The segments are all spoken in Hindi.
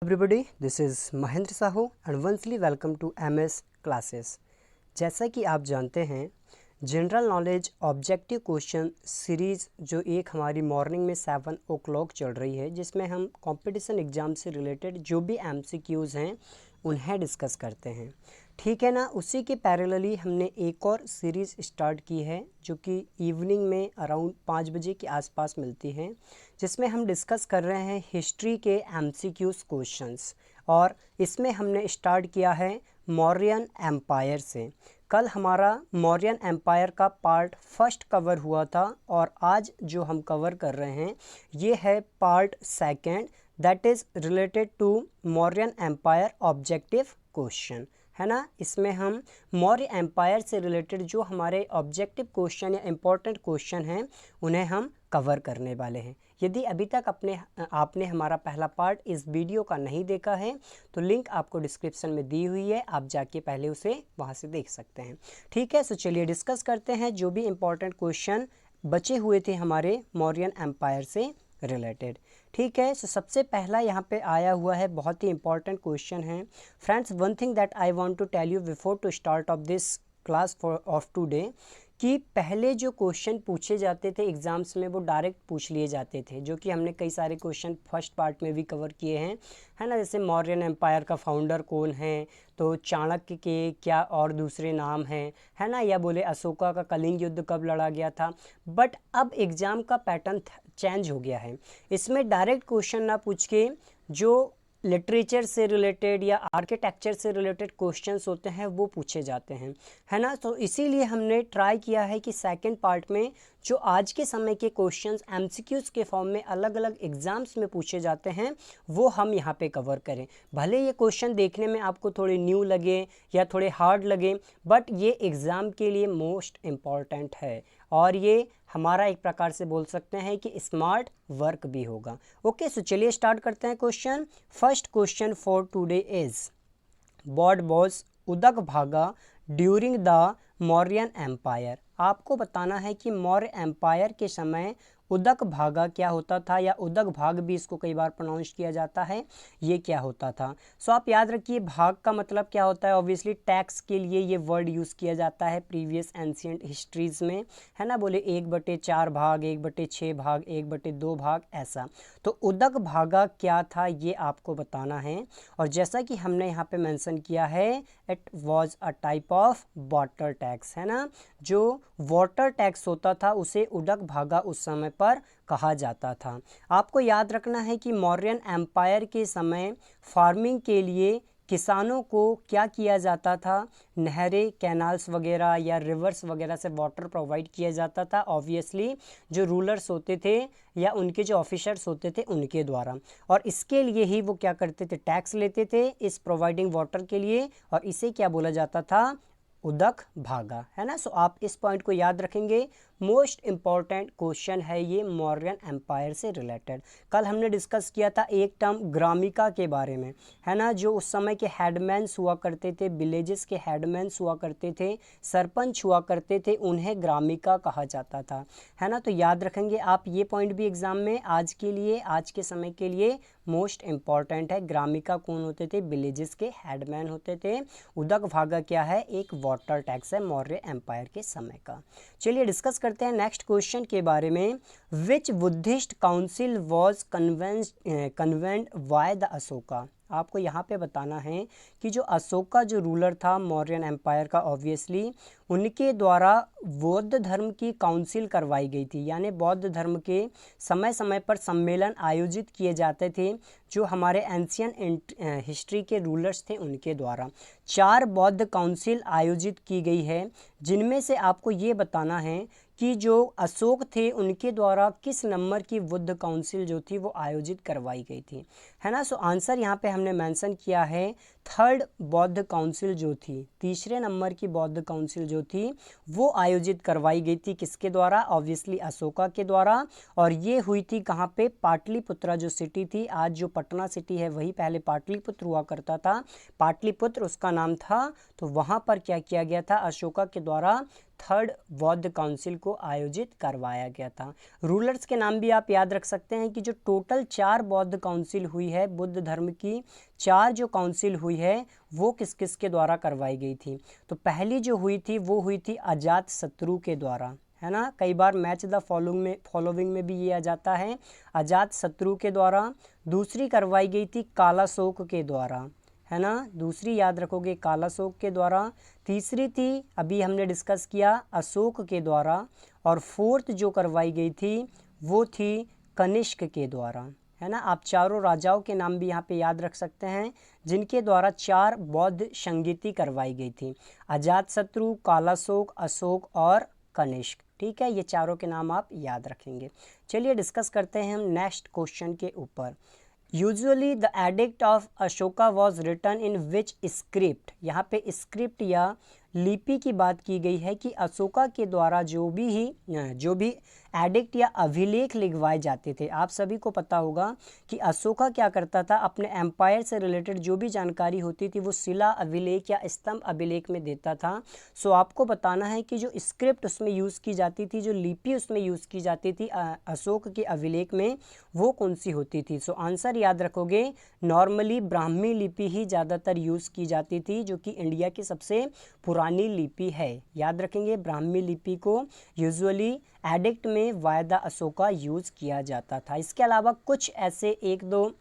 Everybody, this is Mahendra Sahu and वंसली वेलकम टू MS क्लासेस। जैसा कि आप जानते हैं, general knowledge objective question series जो एक हमारी मॉर्निंग में 7 o'clock चल रही है, जिसमें हम कंपटीशन एग्ज़ाम से रिलेटेड जो भी MCQs हैं उन्हें डिस्कस करते हैं, ठीक है ना। उसी के पैरेलली हमने एक और सीरीज़ स्टार्ट की है जो कि इवनिंग में अराउंड 5 बजे के आसपास मिलती है, जिसमें हम डिस्कस कर रहे हैं हिस्ट्री के MCQs क्वेश्चंस। और इसमें हमने स्टार्ट किया है मौर्यन एम्पायर से। कल हमारा मौर्यन एम्पायर का पार्ट फर्स्ट कवर हुआ था और आज जो हम कवर कर रहे हैं ये है part second, that is related to Mauryan empire objective question, है ना। इसमें हम मौर्य एम्पायर से रिलेटेड जो हमारे ऑब्जेक्टिव क्वेश्चन या इम्पोर्टेंट क्वेश्चन हैं उन्हें हम कवर करने वाले हैं। यदि अभी तक आपने हमारा पहला पार्ट इस वीडियो का नहीं देखा है तो लिंक आपको डिस्क्रिप्शन में दी हुई है, आप जाके पहले उसे वहाँ से देख सकते हैं, ठीक है। सो चलिए डिस्कस करते हैं जो भी इम्पोर्टेंट क्वेश्चन बचे हुए थे हमारे मौर्यन एम्पायर से रिलेटेड, ठीक है। सो सबसे पहला यहाँ पे आया हुआ है, बहुत ही इंपॉर्टेंट क्वेश्चन है friends. One thing that I want to tell you before to start of this class of today, कि पहले जो क्वेश्चन पूछे जाते थे एग्ज़ाम्स में वो डायरेक्ट पूछ लिए जाते थे, जो कि हमने कई सारे क्वेश्चन फर्स्ट पार्ट में भी कवर किए हैं, है ना। जैसे मौर्यन एम्पायर का फाउंडर कौन है, तो चाणक्य के क्या और दूसरे नाम हैं, है ना, या बोले अशोका का कलिंग युद्ध कब लड़ा गया था। बट अब एग्ज़ाम का पैटर्न चेंज हो गया है, इसमें डायरेक्ट क्वेश्चन ना पूछ के जो लिटरेचर से रिलेटेड या आर्किटेक्चर से रिलेटेड क्वेश्चंस होते हैं वो पूछे जाते हैं, है ना। तो इसीलिए हमने ट्राई किया है कि सेकंड पार्ट में जो आज के समय के क्वेश्चंस MCQs के फॉर्म में अलग अलग एग्ज़ाम्स में पूछे जाते हैं वो हम यहाँ पे कवर करें। भले ये क्वेश्चन देखने में आपको थोड़े न्यू लगे या थोड़े हार्ड लगे, बट ये एग्ज़ाम के लिए मोस्ट इम्पॉर्टेंट है और ये हमारा एक प्रकार से बोल सकते हैं कि स्मार्ट वर्क भी होगा। ओके, सो चलिए स्टार्ट करते हैं question. First question for today is what was उदक भागा ड्यूरिंग द मौर्यन एम्पायर। आपको बताना है कि मौर्य एम्पायर के समय उदक भागा क्या होता था, या उदक भाग भी इसको कई बार प्रोनाउंस किया जाता है, ये क्या होता था। सो आप याद रखिए भाग का मतलब क्या होता है। ऑब्वियसली टैक्स के लिए ये वर्ड यूज़ किया जाता है प्रीवियस एंशिएंट हिस्ट्रीज़ में, है ना। बोले 1/4 भाग, 1/6 भाग, 1/2 भाग, ऐसा। तो उदक भागा क्या था ये आपको बताना है। और जैसा कि हमने यहाँ पे मेंशन किया है, it was a type of water tax, है ना। जो वाटर टैक्स होता था उसे उदक भागा उस समय पर कहा जाता था। आपको याद रखना है कि मौर्यन एम्पायर के समय फार्मिंग के लिए किसानों को क्या किया जाता था, नहरें, कैनाल्स वगैरह या रिवर्स वगैरह से वाटर प्रोवाइड किया जाता था, ऑब्वियसली जो रूलर्स होते थे या उनके जो ऑफिसर्स होते थे उनके द्वारा। और इसके लिए ही वो क्या करते थे, टैक्स लेते थे इस प्रोवाइडिंग वाटर के लिए, और इसे क्या बोला जाता था, उदक भागा, है ना। सो आप इस पॉइंट को याद रखेंगे, मोस्ट इम्पॉर्टेंट क्वेश्चन है ये मौर्यन एम्पायर से रिलेटेड। कल हमने डिस्कस किया था एक टर्म ग्रामिका के बारे में, है ना। जो उस समय के हेडमैन्स हुआ करते थे, विलेजेस के हेडमैन्स हुआ करते थे, सरपंच हुआ करते थे, उन्हें ग्रामिका कहा जाता था, है ना। तो याद रखेंगे आप ये पॉइंट भी एग्जाम में आज के लिए, आज के समय के लिए मोस्ट इम्पॉर्टेंट है। ग्रामिका कौन होते थे, विलेजेस के हेडमैन होते थे। उदक भागा क्या है, एक वाटर टैक्स है मौर्य एम्पायर के समय का। चलिए डिस्कस करते हैं नेक्स्ट क्वेश्चन के बारे में। Which Buddhist council was convent by the Ashoka. आपको यहाँ पे बताना है कि जो अशोका जो रूलर था मौर्यन एम्पायर का, ऑब्वियसली उनके द्वारा बौद्ध धर्म की काउंसिल करवाई गई थी, यानी बौद्ध धर्म के समय समय पर सम्मेलन आयोजित किए जाते थे जो हमारे एंशियन हिस्ट्री के रूलर्स थे उनके द्वारा। 4 बौद्ध काउंसिल आयोजित की गई है, जिनमें से आपको ये बताना है कि जो अशोक थे उनके द्वारा किस नंबर की बुद्ध काउंसिल जो थी वो आयोजित करवाई गई थी, है ना। सो आंसर यहाँ पे हमने मेंशन किया है 3rd बौद्ध काउंसिल जो थी, तीसरे नंबर की बौद्ध काउंसिल जो थी वो आयोजित करवाई गई थी किसके द्वारा, ऑब्वियसली अशोका के द्वारा। और ये हुई थी कहाँ पे, पाटलिपुत्रा जो सिटी थी, आज जो पटना सिटी है वही पहले पाटलिपुत्र हुआ करता था, पाटलिपुत्र उसका नाम था। तो वहाँ पर क्या किया गया था, अशोका के द्वारा थर्ड बौद्ध काउंसिल को आयोजित करवाया गया था। रूलर्स के नाम भी आप याद रख सकते हैं कि जो टोटल 4 बौद्ध काउंसिल हुई है, बुद्ध धर्म की 4 जो काउंसिल हुई है वो किस किस के द्वारा करवाई गई थी। तो पहली जो हुई थी वो हुई थी अजातशत्रु के द्वारा, है ना। कई बार मैच द फॉलोइंग में भी ये आ जाता है, अजातशत्रु के द्वारा। दूसरी करवाई गई थी कालाशोक के द्वारा, है ना, दूसरी याद रखोगे कालाशोक के द्वारा। तीसरी थी अभी हमने डिस्कस किया अशोक के द्वारा। और फोर्थ जो करवाई गई थी वो थी कनिष्क के द्वारा, है ना। आप चारों राजाओं के नाम भी यहाँ पे याद रख सकते हैं जिनके द्वारा 4 बौद्ध संगीति करवाई गई थी, अजातशत्रु, कालाशोक, अशोक और कनिष्क। ठीक है, ये चारों के नाम आप याद रखेंगे। चलिए डिस्कस करते हैं हम नेक्स्ट क्वेश्चन के ऊपर। Usually the edict of Ashoka was written in which script. यहाँ पे स्क्रिप्ट या लिपि की बात की गई है कि अशोका के द्वारा जो भी एडिक्ट या अभिलेख लिखवाए जाते थे। आप सभी को पता होगा कि अशोका क्या करता था, अपने एम्पायर से रिलेटेड जो भी जानकारी होती थी वो शिला अभिलेख या स्तंभ अभिलेख में देता था। सो आपको बताना है कि जो स्क्रिप्ट उसमें यूज़ की जाती थी, जो लिपि उसमें यूज़ की जाती थी अशोक के अभिलेख में, वो कौन सी होती थी। सो आंसर याद रखोगे, नॉर्मली ब्राह्मी लिपि ही ज़्यादातर यूज़ की जाती थी जो कि इंडिया की सबसे पुरानी लिपि है। याद रखेंगे, ब्राह्मी लिपि को यूजुअली एडिक्ट में वायदा अशोका यूज़ किया जाता था। इसके अलावा कुछ ऐसे एक दो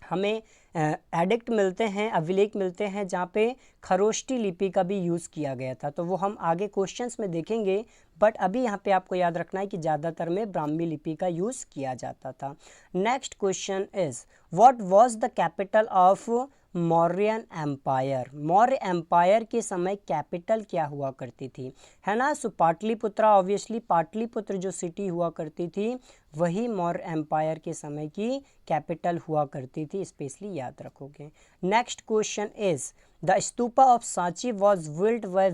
हमें एडिक्ट मिलते हैं, अभिलेख मिलते हैं जहाँ पे खरोष्टी लिपि का भी यूज़ किया गया था, तो वो हम आगे क्वेश्चंस में देखेंगे। बट अभी यहाँ पे आपको याद रखना है कि ज़्यादातर में ब्राह्मी लिपि का यूज़ किया जाता था। Next question is what was the capital of Mauryan empire. Maurya empire के समय कैपिटल क्या हुआ करती थी, है ना। सो पाटलिपुत्रा, ऑब्वियसली पाटलिपुत्र जो सिटी हुआ करती थी वही मौर्य एम्पायर के समय की कैपिटल हुआ करती थी, स्पेशली याद रखोगे। Next question is the stupa of Sanchi was built by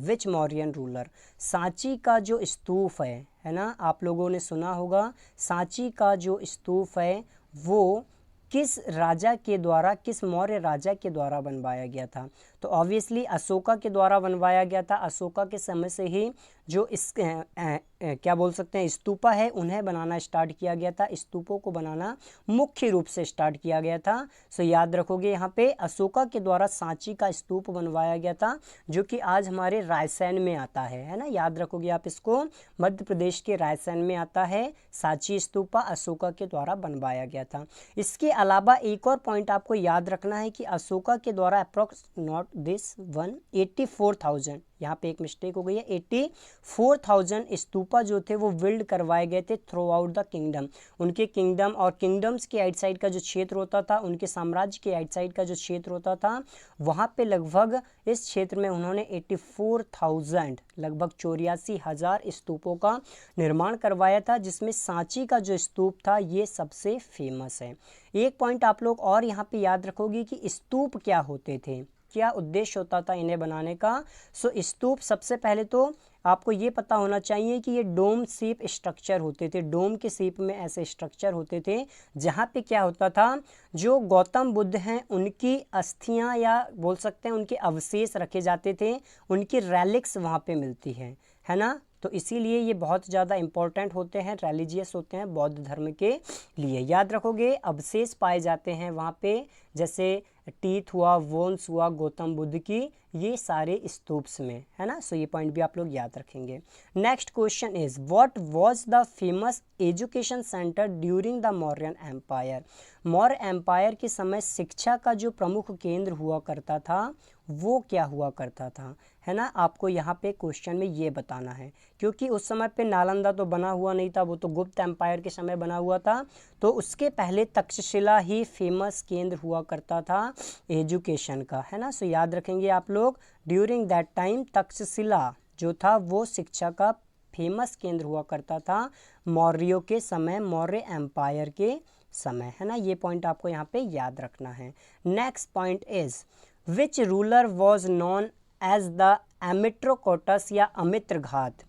which Mauryan ruler. Sanchi का जो स्तूप है ना, आप लोगों ने सुना होगा, सांची का जो स्तूप है वो किस राजा के द्वारा, किस मौर्य राजा के द्वारा बनवाया गया था। तो ऑब्वियसली अशोका के द्वारा बनवाया गया था। अशोका के समय से ही जो इस क्या बोल सकते हैं स्तूपा है उन्हें बनाना स्टार्ट किया गया था, स्तूपों को बनाना मुख्य रूप से स्टार्ट किया गया था। सो याद रखोगे यहाँ पे अशोका के द्वारा सांची का स्तूप बनवाया गया था जो कि आज हमारे रायसेन में आता है ना। याद रखोगे आप इसको, मध्य प्रदेश के रायसेन में आता है सांची स्तूपा, अशोका के द्वारा बनवाया गया था। इसके अलावा एक और पॉइंट आपको याद रखना है कि अशोका के द्वारा अप्रॉक्स नॉट दिस वन 84,000, यहाँ पे एक मिस्टेक हो गई है, 84,000 स्तूपा जो थे वो बिल्ड करवाए गए थे थ्रू आउट द किंगडम। उनके किंगडम और किंगडम्स के आइट साइड का जो क्षेत्र होता था, उनके साम्राज्य के आइट साइड का जो क्षेत्र होता था, वहाँ पे लगभग इस क्षेत्र में उन्होंने 84,000 लगभग 84,000 स्तूपों का निर्माण करवाया था, जिसमें सांची का जो स्तूप था ये सबसे फेमस है। एक पॉइंट आप लोग और यहाँ पे याद रखोगे कि स्तूप क्या होते थे, क्या उद्देश्य होता था इन्हें बनाने का। सो स्तूप सबसे पहले तो आपको ये पता होना चाहिए कि ये डोम शेप स्ट्रक्चर होते थे। डोम के शेप में ऐसे स्ट्रक्चर होते थे जहाँ पे क्या होता था, जो गौतम बुद्ध हैं उनकी अस्थियाँ या बोल सकते हैं उनके अवशेष रखे जाते थे, उनकी रेलिक्स वहाँ पे मिलती है ना। तो इसीलिए ये बहुत ज़्यादा इंपॉर्टेंट होते हैं, रिलीजियस होते हैं बौद्ध धर्म के लिए। याद रखोगे अवशेष पाए जाते हैं वहाँ पे, जैसे टीथ हुआ, वोन्स हुआ गौतम बुद्ध की, ये सारे स्तूप्स में, है ना। सो ये पॉइंट भी आप लोग याद रखेंगे। Next question is what was the famous education centre during the Mauryan empire. Maurya empire के समय शिक्षा का जो प्रमुख केंद्र हुआ करता था वो क्या हुआ करता था, है ना। आपको यहाँ पे क्वेश्चन में ये बताना है, क्योंकि उस समय पे नालंदा तो बना हुआ नहीं था, वो तो गुप्त एम्पायर के समय बना हुआ था। तो उसके पहले तक्षशिला ही फेमस केंद्र हुआ करता था एजुकेशन का, है ना। सो याद रखेंगे आप लोग, ड्यूरिंग दैट टाइम तक्षशिला जो था वो शिक्षा का फेमस केंद्र हुआ करता था मौर्यों के समय, मौर्य एम्पायर के समय, है ना। ये पॉइंट आपको यहाँ पे याद रखना है। Next point is which ruler was known as the Amitrochates या अमित्र घात।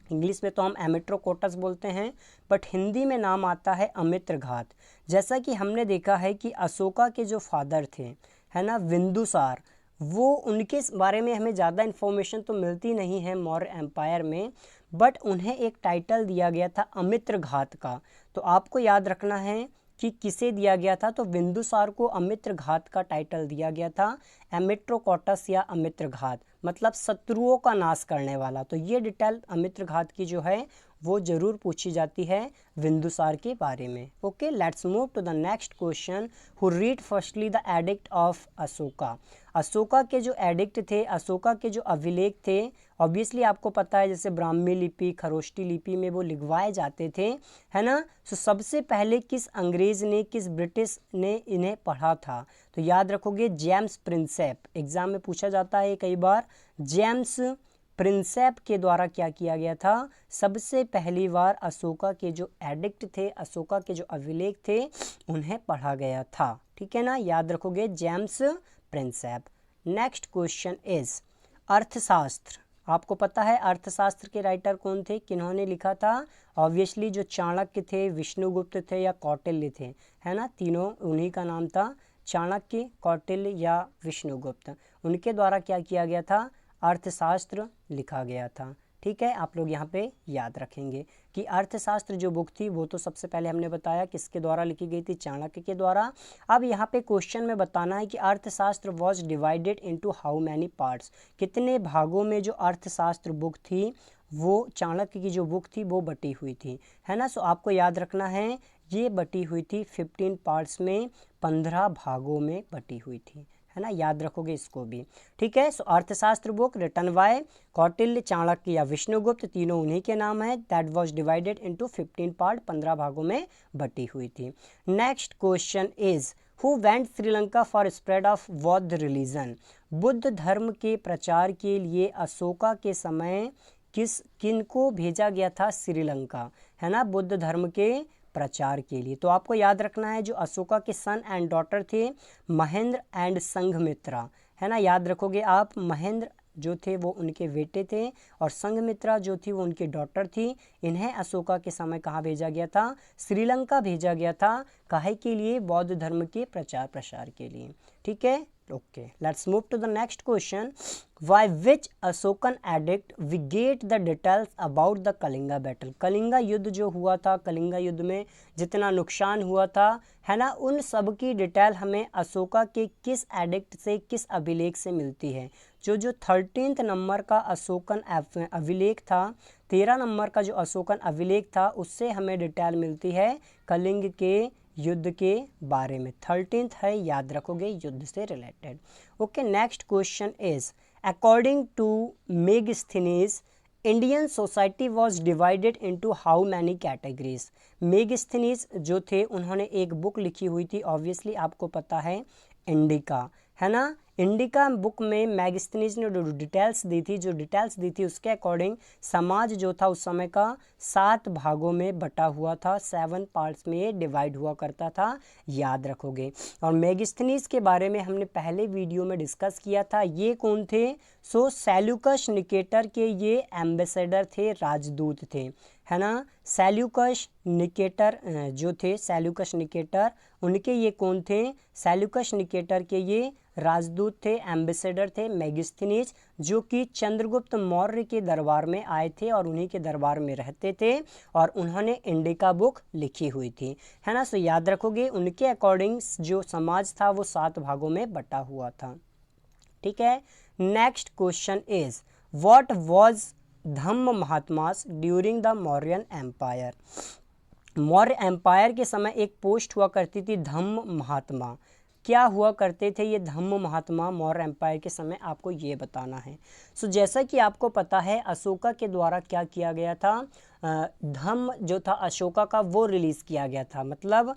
इंग्लिश में तो हम एमिट्रोकोटस बोलते हैं, बट हिंदी में नाम आता है अमित्र घात। जैसा कि हमने देखा है कि अशोका के जो फादर थे, है ना, बिंदुसार, वो उनके बारे में हमें ज़्यादा इन्फॉर्मेशन तो मिलती नहीं है मौर्य एम्पायर में, बट उन्हें एक टाइटल दिया गया था अमित्रघात का। तो आपको याद रखना है कि किसे दिया गया था, तो बिंदुसार को अमित्रघात का टाइटल दिया गया था, एमिट्रोकोटस या अमित्रघात, मतलब शत्रुओं का नाश करने वाला। तो ये डिटेल अमित्रघात की जो है वो जरूर पूछी जाती है बिंदुसार के बारे में। Okay, let's move to the next question. Who read firstly the edict of Ashoka. Ashoka के जो एडिक्ट थे, अशोका के जो अभिलेख थे, ऑब्वियसली आपको पता है जैसे ब्राह्मी लिपि, खरोष्टी लिपि में वो लिखवाए जाते थे, है ना। तो सबसे पहले किस अंग्रेज ने, किस ब्रिटिश ने इन्हें पढ़ा था, तो याद रखोगे जेम्स प्रिंसेप। एग्जाम में पूछा जाता है कई बार, जेम्स प्रिंसेप के द्वारा क्या किया गया था, सबसे पहली बार अशोका के जो एडिक्ट थे, अशोका के जो अभिलेख थे, उन्हें पढ़ा गया था। ठीक है ना, याद रखोगे James Prinsep. Next question is अर्थशास्त्र। आपको पता है अर्थशास्त्र के राइटर कौन थे, किन्होंने लिखा था, ऑब्वियसली जो चाणक्य थे, विष्णुगुप्त थे या कौटिल्य थे, है ना, तीनों उन्हीं का नाम था, चाणक्य, कौटिल्य या विष्णुगुप्त। उनके द्वारा क्या किया गया था, अर्थशास्त्र लिखा गया था। ठीक है, आप लोग यहाँ पे याद रखेंगे कि अर्थशास्त्र जो बुक थी वो तो सबसे पहले हमने बताया किसके द्वारा लिखी गई थी, चाणक्य के द्वारा। अब यहाँ पे क्वेश्चन में बताना है कि अर्थशास्त्र was divided into how many parts, कितने भागों में जो अर्थशास्त्र बुक थी, वो चाणक्य की जो बुक थी वो बटी हुई थी, है ना। सो आपको याद रखना है ये बटी हुई थी 15 पार्ट्स में, 15 भागों में बटी हुई थी, है ना, याद रखोगे इसको भी। ठीक है, so Arthashastra book written by Kautilya, Chanakya या विष्णुगुप्त, तीनों उन्हीं के नाम है। That was divided into 15 part, 15 भागों में बटी हुई थी। Next question is who went Sri Lanka for spread of Bauddh religion. Buddha धर्म के प्रचार के लिए अशोका के समय किनको भेजा गया था श्रीलंका, है ना, बुद्ध धर्म के प्रचार के लिए। तो आपको याद रखना है जो अशोका के सन एंड डॉटर थे, महेंद्र एंड संघमित्रा, है ना, याद रखोगे आप। महेंद्र जो थे वो उनके बेटे थे और संघमित्रा जो थी वो उनकी डॉटर थी। इन्हें अशोका के समय कहाँ भेजा गया था, श्रीलंका भेजा गया था। काहे के लिए, बौद्ध धर्म के प्रचार प्रसार के लिए। ठीक है, okay, let's move to the next question. By which Ashokan edict we get the details about the Kalinga battle. Kalinga युद्ध जो हुआ था, कलिंगा युद्ध में जितना नुकसान हुआ था, है ना, उन सब की डिटेल हमें अशोका के किस एडिक्ट से, किस अभिलेख से मिलती है। जो 13 नंबर का अशोकन अभिलेख था, 13 नंबर का जो अशोकन अभिलेख था, उससे हमें डिटेल मिलती है कलिंग के युद्ध के बारे में। 13 है, याद रखोगे, युद्ध से related. Okay, next question is according to Megasthenes Indian society was divided into how many categories. Megasthenes जो थे उन्होंने एक बुक लिखी हुई थी, ऑब्वियसली आपको पता है इंडिका, है ना। इंडिका बुक में मैगस्थनीज ने जो डिटेल्स दी थी उसके अकॉर्डिंग समाज जो था उस समय का 7 भागों में बटा हुआ था, 7 पार्ट्स में ये डिवाइड हुआ करता था, याद रखोगे। और मैगस्थनीज के बारे में हमने पहले वीडियो में डिस्कस किया था। ये कौन थे, सो सेल्यूकस निकेटर के ये एम्बेसडर थे, राजदूत थे, है ना। सेल्यूकस निकेटर जो थे, सेल्यूकस निकेटर, उनके ये कौन थे, सेल्यूकस निकेटर के ये राजदूत थे, एम्बेसडर थे मैगस्थनीज, जो कि चंद्रगुप्त मौर्य के दरबार में आए थे और उन्हीं के दरबार में रहते थे और उन्होंने इंडिका बुक लिखी हुई थी, है ना। सो याद रखोगे उनके अकॉर्डिंग जो समाज था वो 7 भागों में बटा हुआ था। ठीक है, next question is what was dhamma mahatmas during the Mauryan empire. Maurya empire के समय एक पोस्ट हुआ करती थी धम्म महात्मा। क्या हुआ करते थे ये धम्म महात्मा मौर्य एम्पायर के समय, आपको ये बताना है। सो जैसा कि आपको पता है अशोका के द्वारा क्या किया गया था, धम्म जो था अशोका का वो रिलीज़ किया गया था। मतलब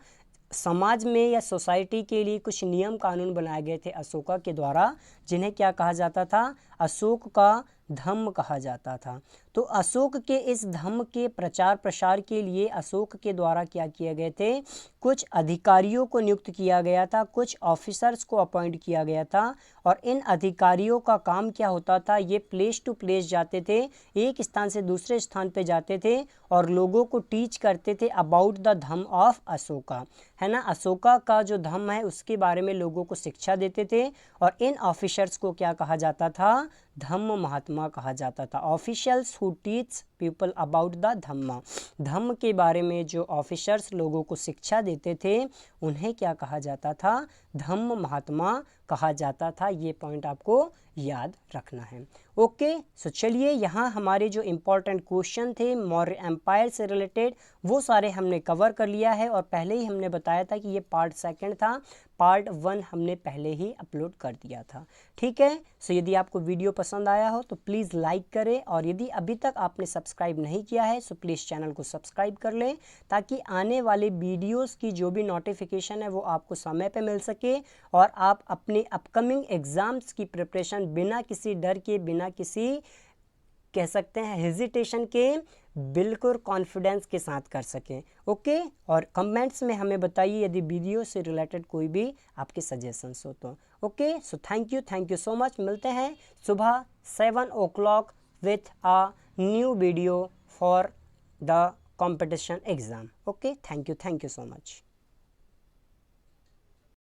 समाज में या सोसाइटी के लिए कुछ नियम कानून बनाए गए थे अशोका के द्वारा, जिन्हें क्या कहा जाता था, अशोक का धम्म कहा जाता था। तो अशोक के इस धम्म के प्रचार प्रसार के लिए अशोक के द्वारा क्या किए गए थे, कुछ अधिकारियों को नियुक्त किया गया था, कुछ ऑफिसर्स को अपॉइंट किया गया था। और इन अधिकारियों का काम क्या होता था, ये प्लेस टू प्लेस जाते थे, एक स्थान से दूसरे स्थान पे जाते थे और लोगों को टीच करते थे about the Dhamma of Ashoka, है ना। अशोका का जो धम्म है उसके बारे में लोगों को शिक्षा देते थे। और इन ऑफिसर्स को क्या कहा जाता था, धम्म महात्मा कहा जाता था। Officials who teach people about the dhamma, धम्म के बारे में जो ऑफिसर्स लोगों को शिक्षा देते थे उन्हें क्या कहा जाता था, धम्म महात्मा कहा जाता था। ये पॉइंट आपको याद रखना है। ओके, सो चलिए यहाँ हमारे जो इम्पोर्टेंट क्वेश्चन थे मौर्य एम्पायर से रिलेटेड वो सारे हमने कवर कर लिया है। और पहले ही हमने बताया था कि ये पार्ट 2 था, पार्ट 1 हमने पहले ही अपलोड कर दिया था। ठीक है, सो यदि आपको वीडियो पसंद आया हो तो प्लीज़ लाइक करें, और यदि अभी तक आपने सब्सक्राइब नहीं किया है सो प्लीज़ चैनल को सब्सक्राइब कर लें, ताकि आने वाले वीडियोस की जो भी नोटिफिकेशन है वो आपको समय पे मिल सके और आप अपने अपकमिंग एग्ज़ाम्स की प्रिपरेशन बिना किसी डर के, बिना किसी कह सकते हैं हेजिटेशन के, बिल्कुल कॉन्फिडेंस के साथ कर सकें। ओके, और कमेंट्स में हमें बताइए यदि वीडियो से रिलेटेड कोई भी आपके सजेशंस हो तो। Okay, so thank you so much. मिलते हैं सुबह 7 o'clock with a new video for the competition exam. Okay, thank you so much.